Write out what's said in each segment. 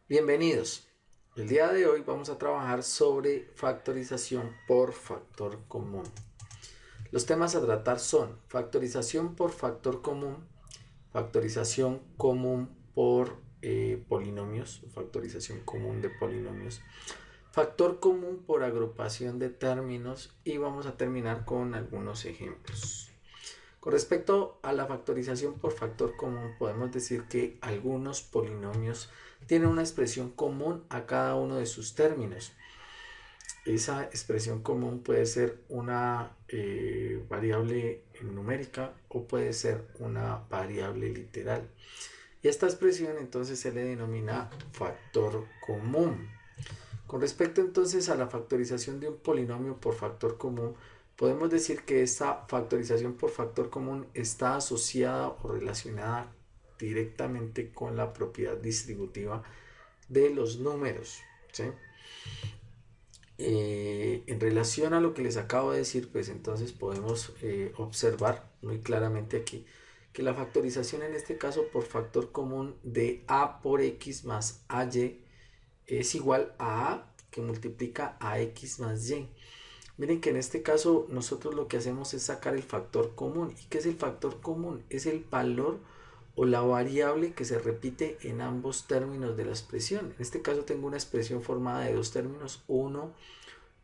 Bienvenidos. El día de hoy vamos a trabajar sobre factorización por factor común. Los temas a tratar son factorización por factor común, factorización común por polinomios, factorización común de polinomios, factor común por agrupación de términos y vamos a terminar con algunos ejemplos. Con respecto a la factorización por factor común, podemos decir que algunos polinomios tienen una expresión común a cada uno de sus términos. Esa expresión común puede ser una variable numérica o puede ser una variable literal. Y esta expresión entonces se le denomina factor común. Con respecto entonces a la factorización de un polinomio por factor común, podemos decir que esta factorización por factor común está asociada o relacionada directamente con la propiedad distributiva de los números, ¿sí? En relación a lo que les acabo de decir, pues entonces podemos observar muy claramente aquí que la factorización en este caso por factor común de a por x más ay es igual a que multiplica a x más y. Miren que en este caso nosotros lo que hacemos es sacar el factor común. ¿Y qué es el factor común? Es el valor o la variable que se repite en ambos términos de la expresión. En este caso tengo una expresión formada de dos términos,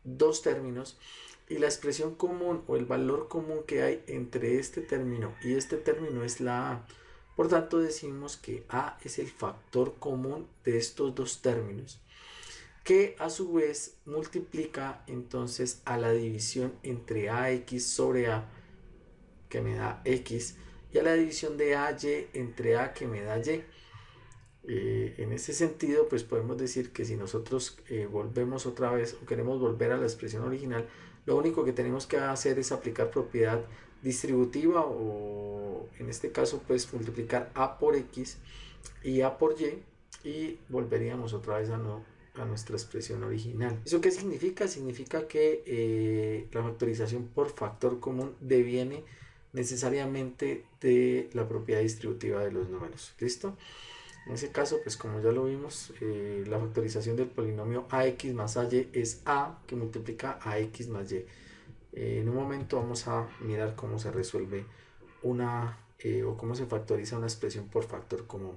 dos términos, y la expresión común o el valor común que hay entre este término y este término es la a. Por tanto decimos que a es el factor común de estos dos términos, que a su vez multiplica entonces a la división entre ax sobre a, que me da x, y a la división de ay entre a, que me da y. En ese sentido, pues podemos decir que si nosotros volvemos otra vez o queremos volver a la expresión original, lo único que tenemos que hacer es aplicar propiedad distributiva o en este caso pues multiplicar a por x y a por y volveríamos otra vez a nuestra expresión original. ¿Eso qué significa? Significa que la factorización por factor común deviene necesariamente de la propiedad distributiva de los números. ¿Listo? En ese caso, pues como ya lo vimos, la factorización del polinomio ax más ay es a que multiplica a x más y. En un momento vamos a mirar cómo se resuelve o cómo se factoriza una expresión por factor común.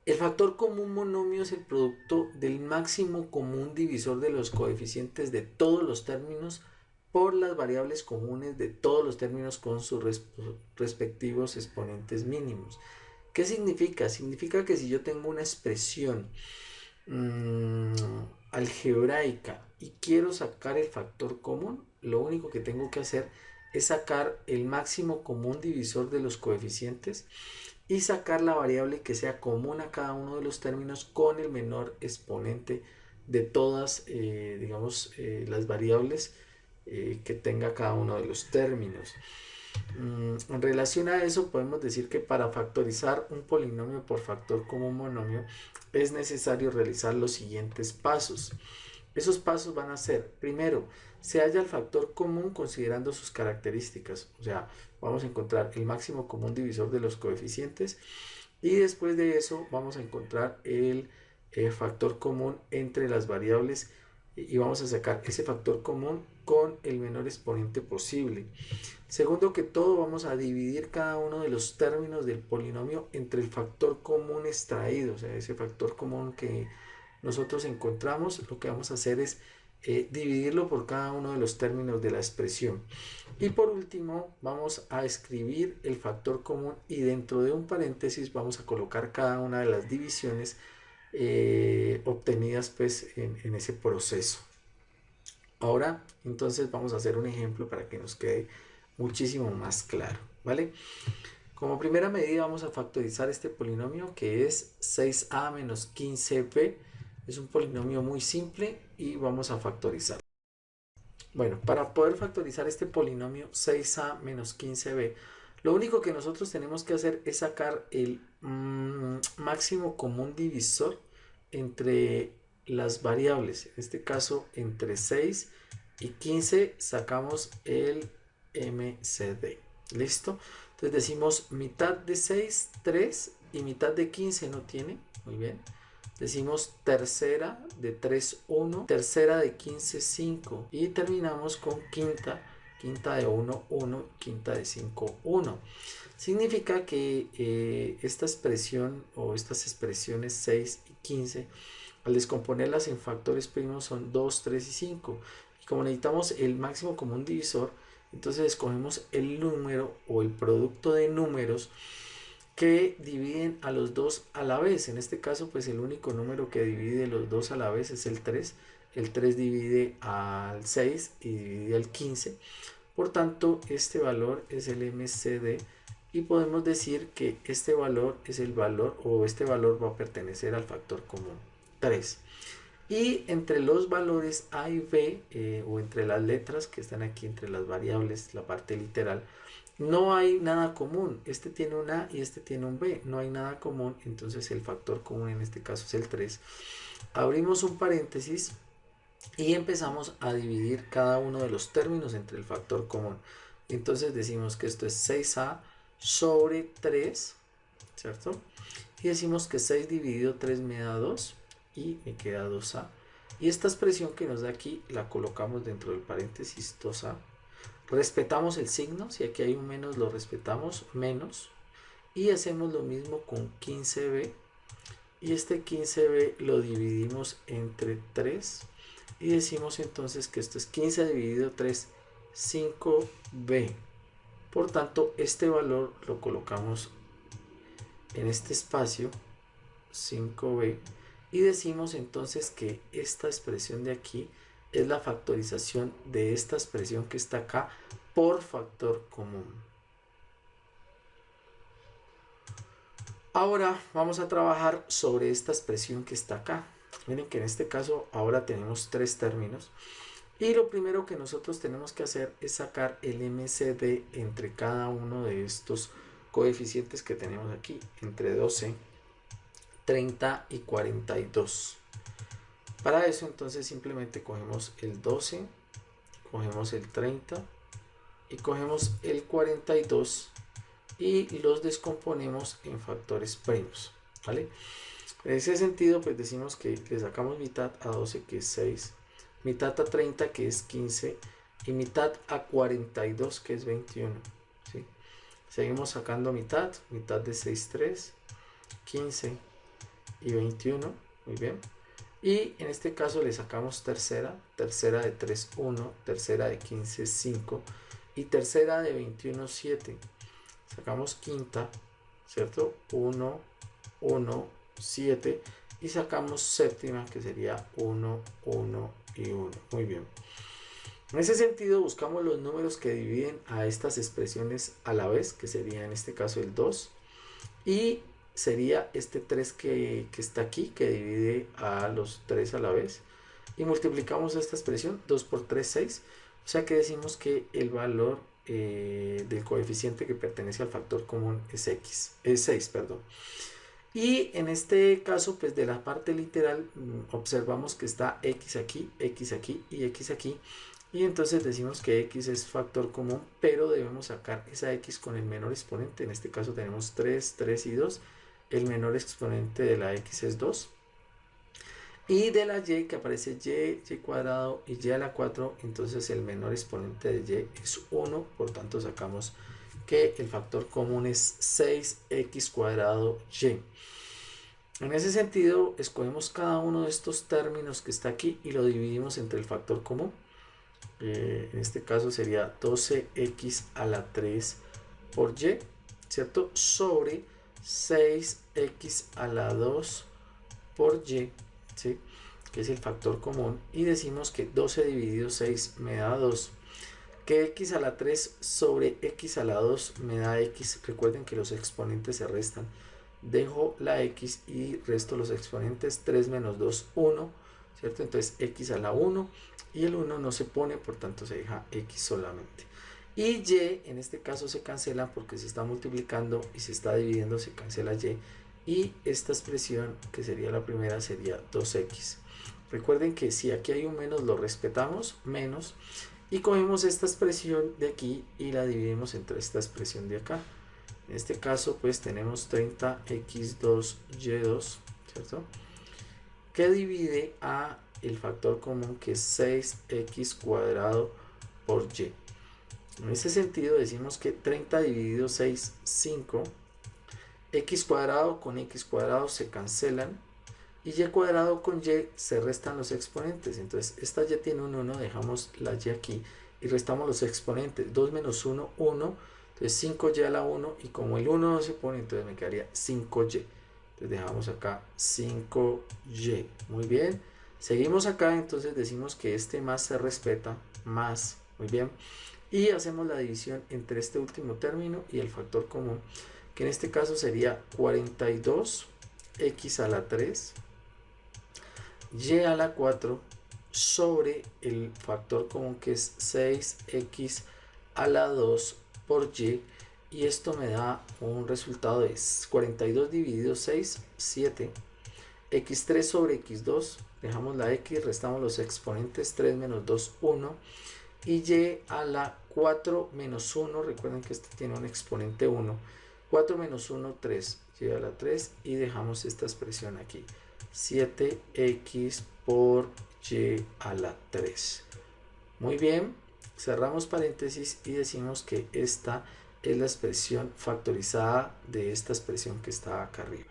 El factor común monomio es el producto del máximo común divisor de los coeficientes de todos los términos por las variables comunes de todos los términos con sus respectivos exponentes mínimos. ¿Qué significa? Significa que si yo tengo una expresión algebraica y quiero sacar el factor común, lo único que tengo que hacer es sacar el máximo común divisor de los coeficientes y sacar la variable que sea común a cada uno de los términos con el menor exponente de todas, las variables que tenga cada uno de los términos. En relación a eso, podemos decir que para factorizar un polinomio por factor común monomio es necesario realizar los siguientes pasos. Esos pasos van a ser, primero, se halla el factor común considerando sus características, o sea, vamos a encontrar el máximo común divisor de los coeficientes y después de eso vamos a encontrar el factor común entre las variables y vamos a sacar ese factor común con el menor exponente posible. Segundo que todo, vamos a dividir cada uno de los términos del polinomio entre el factor común extraído, o sea, ese factor común que nosotros encontramos, lo que vamos a hacer es dividirlo por cada uno de los términos de la expresión. Y por último, vamos a escribir el factor común y dentro de un paréntesis vamos a colocar cada una de las divisiones obtenidas pues en ese proceso. Ahora, entonces vamos a hacer un ejemplo para que nos quede muchísimo más claro, ¿vale? Como primera medida vamos a factorizar este polinomio que es 6a menos 15b. Es un polinomio muy simple y vamos a factorizar. Bueno, para poder factorizar este polinomio 6a menos 15b, lo único que nosotros tenemos que hacer es sacar el máximo común divisor entre las variables. En este caso, entre 6 y 15 sacamos el MCD. ¿Listo? Entonces decimos mitad de 6, 3 y mitad de 15 no tiene. Muy bien. decimos tercera de 3, 1, tercera de 15, 5 y terminamos con quinta, quinta de 1, 1, quinta de 5, 1. Significa que esta expresión o estas expresiones 6 y 15, al descomponerlas en factores primos son 2, 3 y 5. Y como necesitamos el máximo común divisor, entonces escogemos el número o el producto de números que dividen a los dos a la vez. En este caso, pues el único número que divide los dos a la vez es el 3. El 3 divide al 6 y divide al 15. Por tanto, este valor es el MCD y podemos decir que este valor es el valor o este valor va a pertenecer al factor común 3. Y entre los valores A y B o entre las letras que están aquí, entre las variables, la parte literal, no hay nada común. Este tiene un A y este tiene un B. No hay nada común, entonces el factor común en este caso es el 3. Abrimos un paréntesis y empezamos a dividir cada uno de los términos entre el factor común. Entonces decimos que esto es 6A sobre 3, ¿cierto? Y decimos que 6 dividido 3 me da 2 y me queda 2A. Y esta expresión que nos da aquí la colocamos dentro del paréntesis 2A. Respetamos el signo, si aquí hay un menos lo respetamos, menos. Y hacemos lo mismo con 15B. Y este 15B lo dividimos entre 3. Y decimos entonces que esto es 15 dividido 3, 5B. Por tanto, este valor lo colocamos en este espacio, 5B. Y decimos entonces que esta expresión de aquí es la factorización de esta expresión que está acá por factor común. Ahora vamos a trabajar sobre esta expresión que está acá. Miren que en este caso ahora tenemos tres términos. Y lo primero que nosotros tenemos que hacer es sacar el MCD entre cada uno de estos coeficientes que tenemos aquí, entre 12, 30 y 42. Para eso entonces simplemente cogemos el 12, cogemos el 30 y cogemos el 42 y los descomponemos en factores primos, ¿vale? En ese sentido pues decimos que le sacamos mitad a 12 que es 6, mitad a 30 que es 15 y mitad a 42 que es 21, ¿sí? Seguimos sacando mitad, mitad de 6, 3, 15 y 21, muy bien. Y en este caso le sacamos tercera, tercera de 3, 1, tercera de 15, 5 y tercera de 21, 7. Sacamos quinta, ¿cierto? 1, 1, 7 y sacamos séptima que sería 1, 1 y 1. Muy bien. En ese sentido buscamos los números que dividen a estas expresiones a la vez, que sería en este caso el 2 y sería este 3 que está aquí, que divide a los 3 a la vez. Y multiplicamos esta expresión, 2 por 3, 6. O sea que decimos que el valor del coeficiente que pertenece al factor común es x, es 6, perdón. Y en este caso, pues de la parte literal, observamos que está x aquí y x aquí. Y entonces decimos que x es factor común, pero debemos sacar esa x con el menor exponente. En este caso tenemos 3, 3 y 2. El menor exponente de la x es 2. Y de la y que aparece y cuadrado y y a la 4, entonces el menor exponente de y es 1. Por tanto sacamos que el factor común es 6x cuadrado y. En ese sentido, escogemos cada uno de estos términos que está aquí y lo dividimos entre el factor común. En este caso sería 12x a la 3 por y, ¿cierto? Sobre 6x a la 2 por y, ¿sí? Que es el factor común. Y decimos que 12 dividido 6 me da 2. Que x a la 3 sobre x a la 2 me da x. Recuerden que los exponentes se restan. Dejo la x y resto los exponentes. 3 menos 2, 1, ¿cierto? Entonces x a la 1 y el 1 no se pone, por tanto se deja x solamente. Y y en este caso se cancela porque se está multiplicando y se está dividiendo, se cancela y. Y esta expresión que sería la primera sería 2x. Recuerden que si aquí hay un menos lo respetamos, menos. Y cogemos esta expresión de aquí y la dividimos entre esta expresión de acá. En este caso pues tenemos 30x2y2, ¿cierto? que divide a el factor común, que es 6x cuadrado por y. En ese sentido decimos que 30 dividido 6, 5. X cuadrado con x cuadrado se cancelan. Y y cuadrado con y se restan los exponentes. Entonces esta y tiene un 1, dejamos la y aquí y restamos los exponentes. 2 menos 1, 1. Entonces 5y a la 1, y como el 1 no se pone, entonces me quedaría 5y. Entonces dejamos acá 5y. Muy bien. Seguimos acá, entonces decimos que este más se respeta, más. Muy bien. Y hacemos la división entre este último término y el factor común, que en este caso sería 42x a la 3 y a la 4 sobre el factor común, que es 6x a la 2 por y, y esto me da un resultado de 42 dividido 6, 7, x3 sobre x2, dejamos la x, restamos los exponentes, 3 menos 2, 1, y y a la 4 menos 1, recuerden que este tiene un exponente 1, 4 menos 1, 3, y a la 3, y dejamos esta expresión aquí, 7x por y a la 3. Muy bien, cerramos paréntesis y decimos que esta es la expresión factorizada de esta expresión que está acá arriba.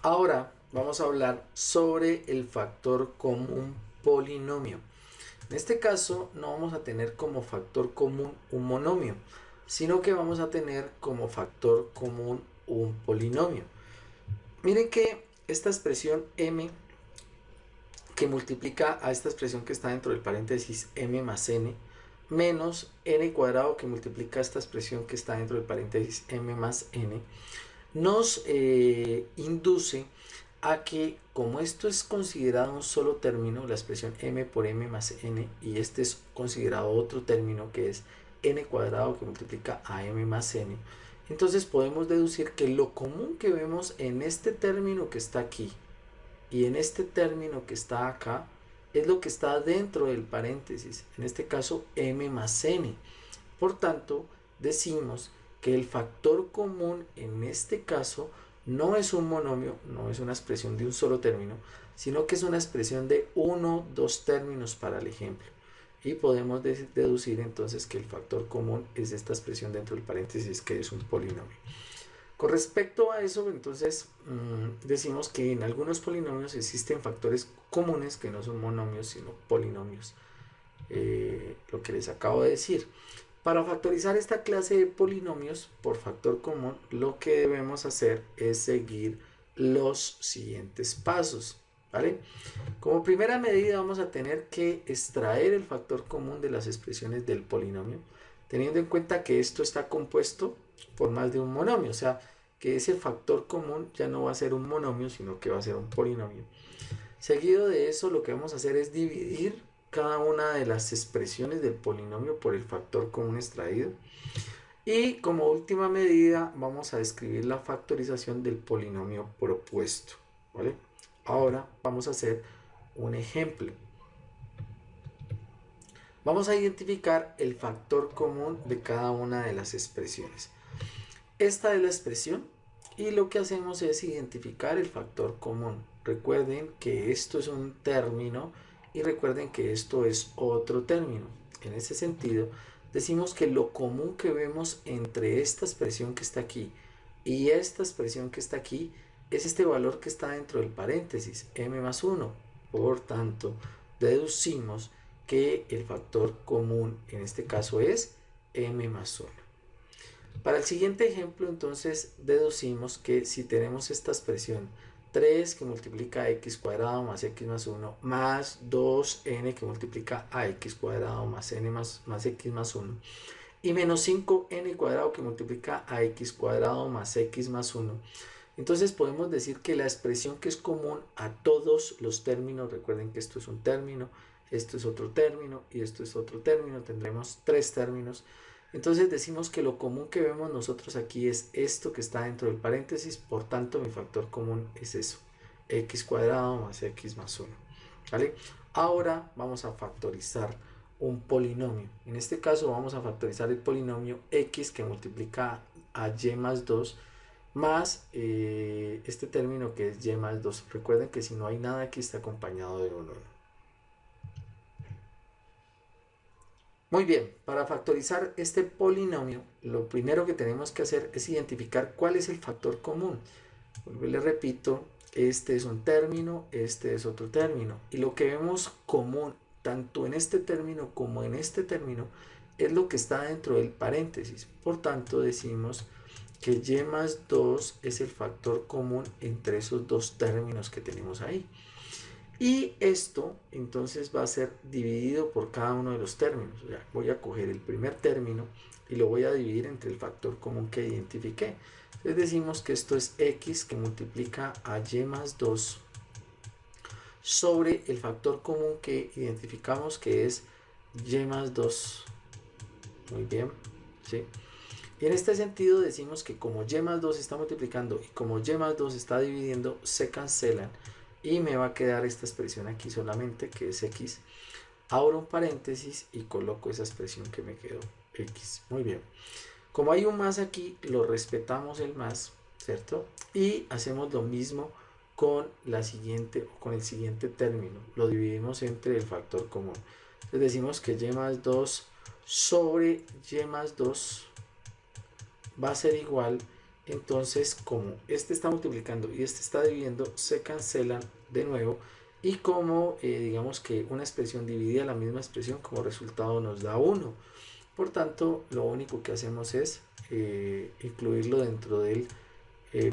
Ahora vamos a hablar sobre el factor común polinomio. En este caso no vamos a tener como factor común un monomio, sino que vamos a tener como factor común un polinomio. Miren que esta expresión m, que multiplica a esta expresión que está dentro del paréntesis m más n, menos n cuadrado que multiplica a esta expresión que está dentro del paréntesis m más n, nos induce a que, como esto es considerado un solo término, la expresión m por m más n, y este es considerado otro término que es n cuadrado que multiplica a m más n, entonces podemos deducir que lo común que vemos en este término que está aquí y en este término que está acá es lo que está dentro del paréntesis, en este caso m más n. Por tanto, decimos que el factor común en este caso no es un monomio, no es una expresión de un solo término, sino que es una expresión de uno, dos términos para el ejemplo. Y podemos deducir entonces que el factor común es esta expresión dentro del paréntesis, que es un polinomio. Con respecto a eso, entonces decimos que en algunos polinomios existen factores comunes que no son monomios, sino polinomios. Lo que les acabo de decir. Para factorizar esta clase de polinomios por factor común, lo que debemos hacer es seguir los siguientes pasos, ¿vale? Como primera medida vamos a tener que extraer el factor común de las expresiones del polinomio, teniendo en cuenta que esto está compuesto por más de un monomio, o sea, que ese factor común ya no va a ser un monomio, sino que va a ser un polinomio. Seguido de eso, lo que vamos a hacer es dividir cada una de las expresiones del polinomio por el factor común extraído. Y como última medida vamos a describir la factorización del polinomio propuesto, ¿vale? Ahora vamos a hacer un ejemplo. Vamos a identificar el factor común de cada una de las expresiones. Esta es la expresión y lo que hacemos es identificar el factor común. Recuerden que esto es un término y recuerden que esto es otro término. En ese sentido, decimos que lo común que vemos entre esta expresión que está aquí y esta expresión que está aquí es este valor que está dentro del paréntesis, m más 1. Por tanto, deducimos que el factor común en este caso es m más 1. Para el siguiente ejemplo, entonces, deducimos que si tenemos esta expresión 3 que multiplica a x cuadrado más x más 1 más 2n que multiplica a x cuadrado más n más x más 1 y menos 5n cuadrado que multiplica a x cuadrado más x más 1, Entonces podemos decir que la expresión que es común a todos los términos, recuerden que esto es un término, esto es otro término y esto es otro término, tendremos tres términos. Entonces decimos que lo común que vemos nosotros aquí es esto que está dentro del paréntesis, por tanto mi factor común es eso, x cuadrado más x más 1. ¿Vale? Ahora vamos a factorizar un polinomio. En este caso vamos a factorizar el polinomio x que multiplica a y más 2 más este término que es y más 2. Recuerden que si no hay nada aquí está acompañado de un 1. Muy bien, para factorizar este polinomio, lo primero que tenemos que hacer es identificar cuál es el factor común. Les repito, este es un término, este es otro término. Y lo que vemos común tanto en este término como en este término es lo que está dentro del paréntesis. Por tanto, decimos que y más 2 es el factor común entre esos dos términos que tenemos ahí. Y esto entonces va a ser dividido por cada uno de los términos. O sea, voy a coger el primer término y lo voy a dividir entre el factor común que identifiqué. Entonces decimos que esto es x que multiplica a y más 2 sobre el factor común que identificamos que es y más 2. Muy bien, ¿sí? Y en este sentido decimos que como y más 2 está multiplicando y como y más 2 está dividiendo, se cancelan y me va a quedar esta expresión aquí solamente, que es x. Abro un paréntesis y coloco esa expresión que me quedó, x. Muy bien. Como hay un más aquí, lo respetamos el más, ¿cierto? Y hacemos lo mismo con la siguiente, con el siguiente término. Lo dividimos entre el factor común. Entonces decimos que y más 2 sobre y más 2 va a ser igual, entonces como este está multiplicando y este está dividiendo, se cancelan de nuevo y como digamos que una expresión dividida la misma expresión, como resultado nos da 1. Por tanto, lo único que hacemos es incluirlo dentro del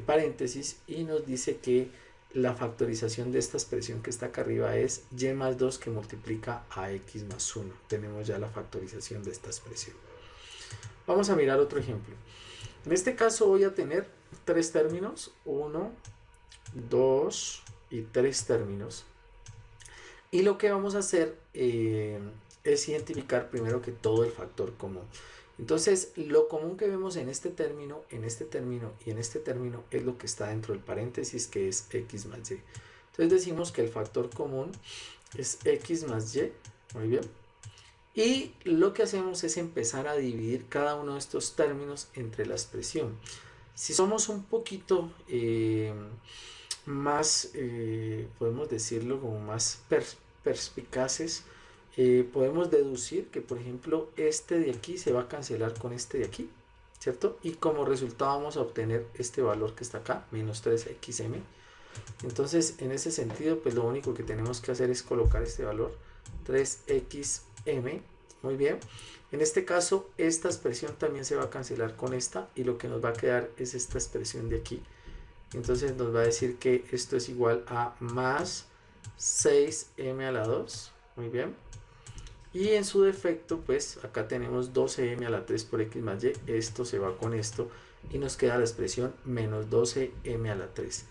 paréntesis y nos dice que la factorización de esta expresión que está acá arriba es y más 2 que multiplica a x más 1. Tenemos ya la factorización de esta expresión. Vamos a mirar otro ejemplo. En este caso voy a tener tres términos, 1, 2 y 3 términos. Y lo que vamos a hacer es identificar primero que todo el factor común. Entonces, lo común que vemos en este término y en este término es lo que está dentro del paréntesis, que es x más y. Entonces decimos que el factor común es x más y. Muy bien. Y lo que hacemos es empezar a dividir cada uno de estos términos entre la expresión. Si somos un poquito más, podemos decirlo como más perspicaces, podemos deducir que, por ejemplo, este de aquí se va a cancelar con este de aquí, ¿cierto? Y como resultado vamos a obtener este valor que está acá, menos 3xm. Entonces, en ese sentido, pues lo único que tenemos que hacer es colocar este valor, 3xm. Muy bien. En este caso, esta expresión también se va a cancelar con esta y lo que nos va a quedar es esta expresión de aquí. Entonces nos va a decir que esto es igual a más 6m a la 2. Muy bien. Y en su defecto, pues acá tenemos 12m a la 3 por x más y. Esto se va con esto y nos queda la expresión menos 12m a la 3.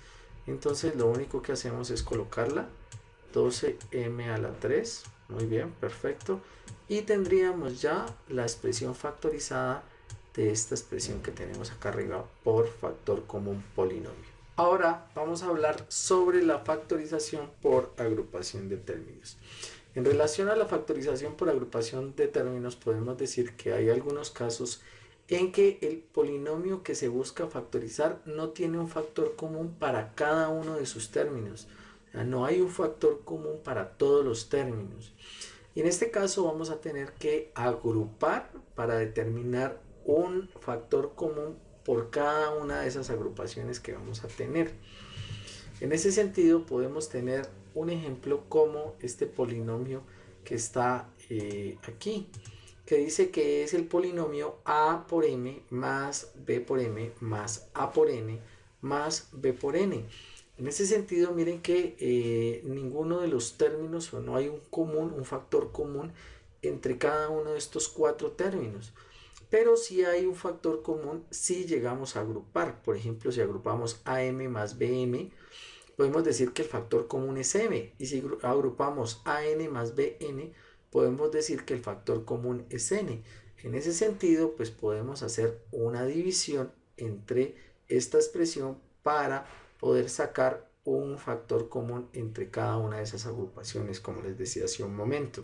Entonces lo único que hacemos es colocarla, 12m a la 3. Muy bien, perfecto. Y tendríamos ya la expresión factorizada de esta expresión que tenemos acá arriba por factor común polinomio. Ahora vamos a hablar sobre la factorización por agrupación de términos. En relación a la factorización por agrupación de términos, podemos decir que hay algunos casos en que el polinomio que se busca factorizar no tiene un factor común para cada uno de sus términos. O sea, no hay un factor común para todos los términos. Y en este caso vamos a tener que agrupar para determinar un factor común por cada una de esas agrupaciones que vamos a tener. En ese sentido podemos tener un ejemplo como este polinomio que está aquí, que dice que es el polinomio a por m más b por m más a por n más b por n. En ese sentido, miren que ninguno de los términos, o no hay un factor común entre cada uno de estos cuatro términos. pero si hay un factor común si llegamos a agrupar. Por ejemplo, si agrupamos AM más BM, podemos decir que el factor común es M, y si agrupamos AN más BN, podemos decir que el factor común es N. En ese sentido, pues podemos hacer una división entre esta expresión para poder sacar un factor común entre cada una de esas agrupaciones, como les decía hace un momento.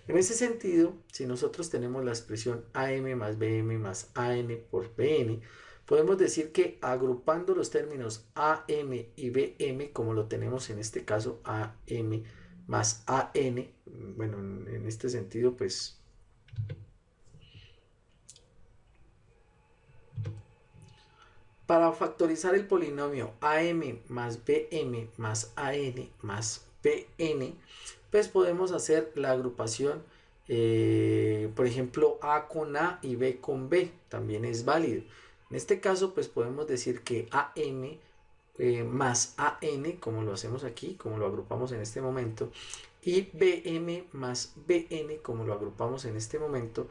En ese sentido, si nosotros tenemos la expresión AM más BM más AN por BN, podemos decir que agrupando los términos AM y BM, como lo tenemos en este caso, AM más AN, bueno, en este sentido, pues para factorizar el polinomio AM más BM más AN más BN, pues podemos hacer la agrupación, por ejemplo, A con A y B con B, también es válido. En este caso, pues podemos decir que AM más AN, como lo hacemos aquí, como lo agrupamos en este momento, y BM más BN, como lo agrupamos en este momento,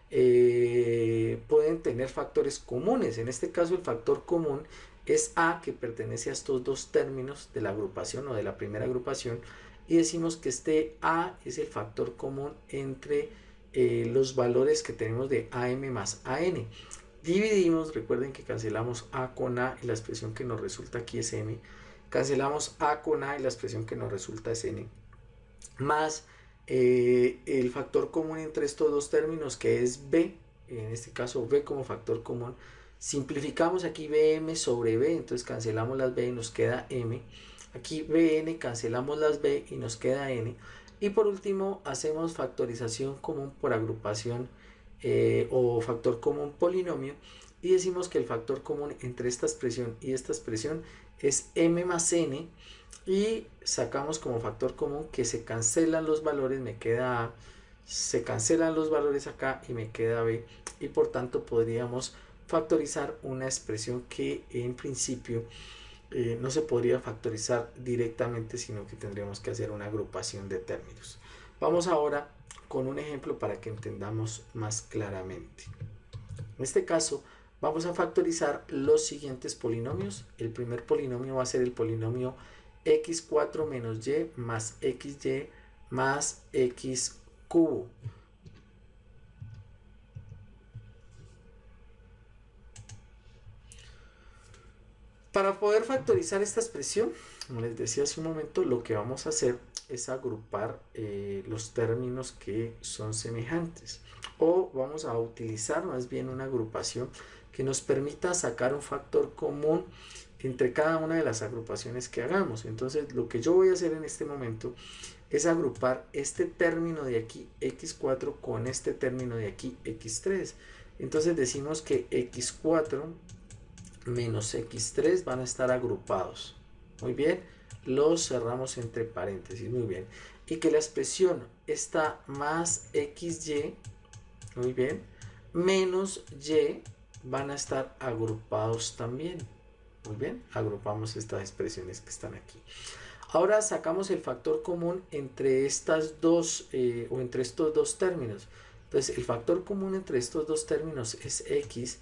pueden tener factores comunes. En este caso el factor común es A, que pertenece a estos dos términos de la agrupación o de la primera agrupación, y decimos que este A es el factor común entre los valores que tenemos de AM más AN. Dividimos, recuerden que cancelamos A con A y la expresión que nos resulta aquí es M. Cancelamos A con A y la expresión que nos resulta es N, más el factor común entre estos dos términos, que es B, en este caso B como factor común. Simplificamos aquí BM sobre B, entonces cancelamos las B y nos queda M. Aquí BN, cancelamos las B y nos queda N. Y por último hacemos factorización común por agrupación o factor común polinomio, y decimos que el factor común entre esta expresión y esta expresión es M más N, y sacamos como factor común que se cancelan los valores, me queda A, se cancelan los valores acá y me queda B, y por tanto podríamos factorizar una expresión que en principio no se podría factorizar directamente, sino que tendríamos que hacer una agrupación de términos. Vamos ahora con un ejemplo para que entendamos más claramente. En este caso vamos a factorizar los siguientes polinomios. El primer polinomio va a ser el polinomio x4 menos y más xy más x cubo. Para poder factorizar esta expresión, como les decía hace un momento, lo que vamos a hacer es agrupar los términos que son semejantes, o vamos a utilizar más bien una agrupación que nos permita sacar un factor común entre cada una de las agrupaciones que hagamos. Entonces lo que yo voy a hacer en este momento es agrupar este término de aquí x4 con este término de aquí x3. Entonces decimos que x4 menos x3 van a estar agrupados. Muy bien, los cerramos entre paréntesis, muy bien. Y que la expresión está más xy, muy bien, menos y van a estar agrupados también. Muy bien, agrupamos estas expresiones que están aquí. Ahora sacamos el factor común entre estas dos o entre estos dos términos. Entonces el factor común entre estos dos términos es x,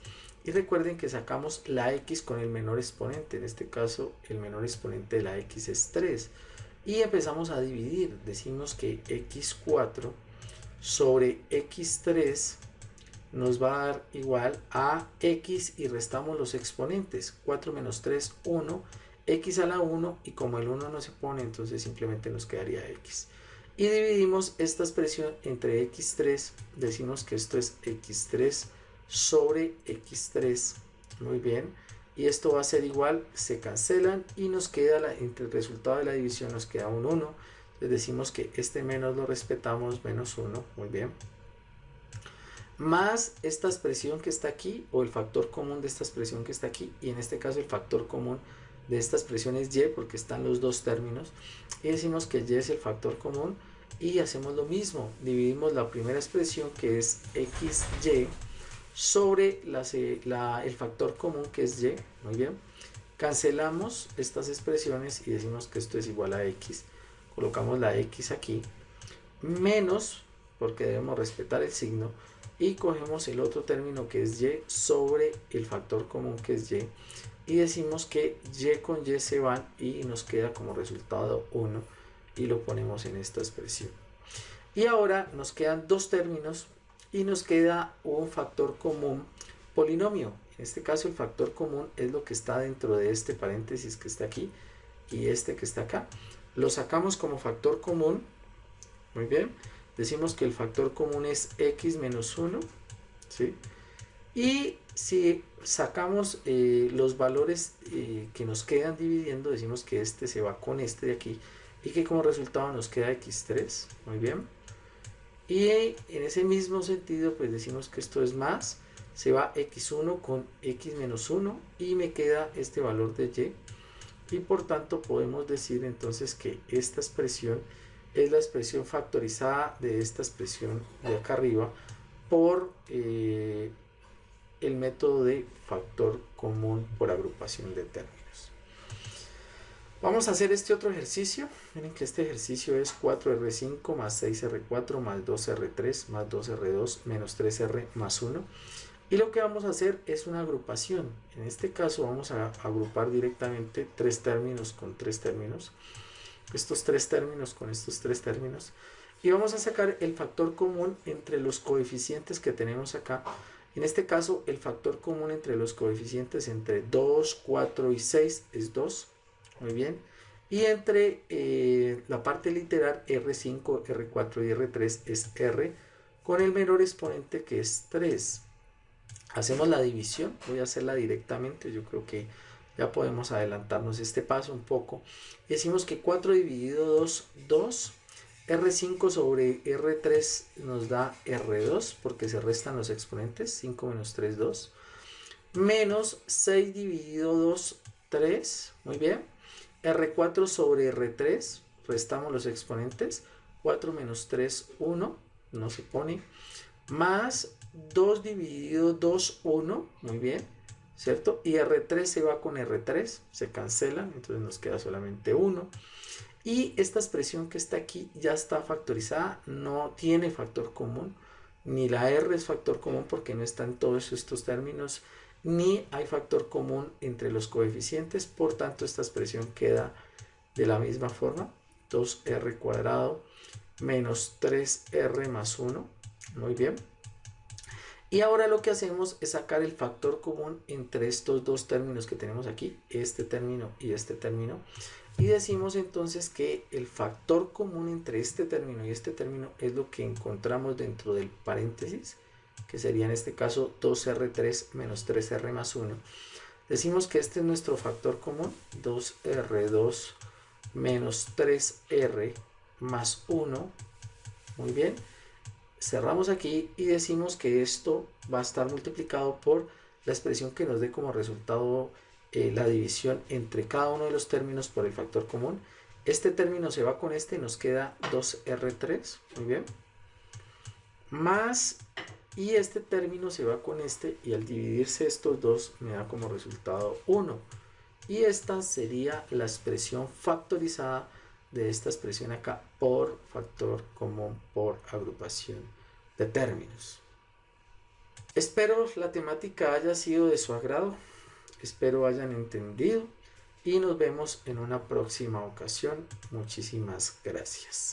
y recuerden que sacamos la x con el menor exponente. En este caso el menor exponente de la x es 3, y empezamos a dividir. Decimos que x4 sobre x3 nos va a dar igual a x, y restamos los exponentes. 4 menos 3, 1, x a la 1, y como el 1 no se pone, entonces simplemente nos quedaría x. Y dividimos esta expresión entre x3, decimos que esto es x3 sobre x3, muy bien, y esto va a ser igual, se cancelan y nos queda entre el resultado de la división nos queda un 1, entonces decimos que este menos lo respetamos, menos 1, muy bien, más esta expresión que está aquí, o el factor común de esta expresión que está aquí, y en este caso el factor común de esta expresión es y, porque están los dos términos, y decimos que y es el factor común, y hacemos lo mismo, dividimos la primera expresión que es xy sobre el factor común que es y, muy bien, cancelamos estas expresiones y decimos que esto es igual a x, colocamos la x aquí, menos, porque debemos respetar el signo, y cogemos el otro término que es y sobre el factor común que es y decimos que y con y se van y nos queda como resultado 1 y lo ponemos en esta expresión. Y ahora nos quedan dos términos y nos queda un factor común polinomio. En este caso el factor común es lo que está dentro de este paréntesis que está aquí y este que está acá. Lo sacamos como factor común. Muy bien. Decimos que el factor común es x menos 1. ¿Sí? Y si sacamos los valores que nos quedan dividiendo, decimos que este se va con este de aquí y que como resultado nos queda x3. Muy bien. Y en ese mismo sentido, pues decimos que esto es más, se va x1 con x menos 1 y me queda este valor de y por tanto podemos decir entonces que esta expresión es la expresión factorizada de esta expresión de acá arriba por el método de factor común por agrupación de términos. Vamos a hacer este otro ejercicio. Miren que este ejercicio es 4R5 más 6R4 más 2R3 más 2R2 menos 3R más 1. Y lo que vamos a hacer es una agrupación. En este caso vamos a agrupar directamente tres términos con tres términos. Estos tres términos con estos tres términos. Y vamos a sacar el factor común entre los coeficientes que tenemos acá. En este caso el factor común entre los coeficientes entre 2, 4 y 6 es 2. Muy bien. Y entre la parte literal R5, R4 y R3 es R con el menor exponente que es 3. Hacemos la división. Voy a hacerla directamente. Yo creo que ya podemos adelantarnos este paso un poco. Decimos que 4 dividido 2, 2. R5 sobre R3 nos da R2 porque se restan los exponentes. 5 menos 3, 2. Menos 6 dividido 2, 3. Muy bien. R4 sobre R3, restamos los exponentes, 4 menos 3, 1, no se pone, más 2 dividido 2, 1, muy bien, ¿cierto? Y R3 se va con R3, se cancelan, entonces nos queda solamente 1. Y esta expresión que está aquí ya está factorizada, no tiene factor común, ni la R es factor común porque no están todos estos términos, ni hay factor común entre los coeficientes, por tanto esta expresión queda de la misma forma, 2r cuadrado menos 3r más 1, muy bien. Y ahora lo que hacemos es sacar el factor común entre estos dos términos que tenemos aquí, este término y este término, y decimos entonces que el factor común entre este término y este término es lo que encontramos dentro del paréntesis, que sería en este caso 2R3 menos 3R más 1. Decimos que este es nuestro factor común, 2R2 menos 3R más 1. Muy bien. Cerramos aquí y decimos que esto va a estar multiplicado por la expresión que nos dé como resultado la división entre cada uno de los términos por el factor común. Este término se va con este y nos queda 2R3. Muy bien. Más... y este término se va con este y al dividirse estos dos me da como resultado 1. Y esta sería la expresión factorizada de esta expresión acá por factor común por agrupación de términos. Espero la temática haya sido de su agrado, espero hayan entendido y nos vemos en una próxima ocasión. Muchísimas gracias.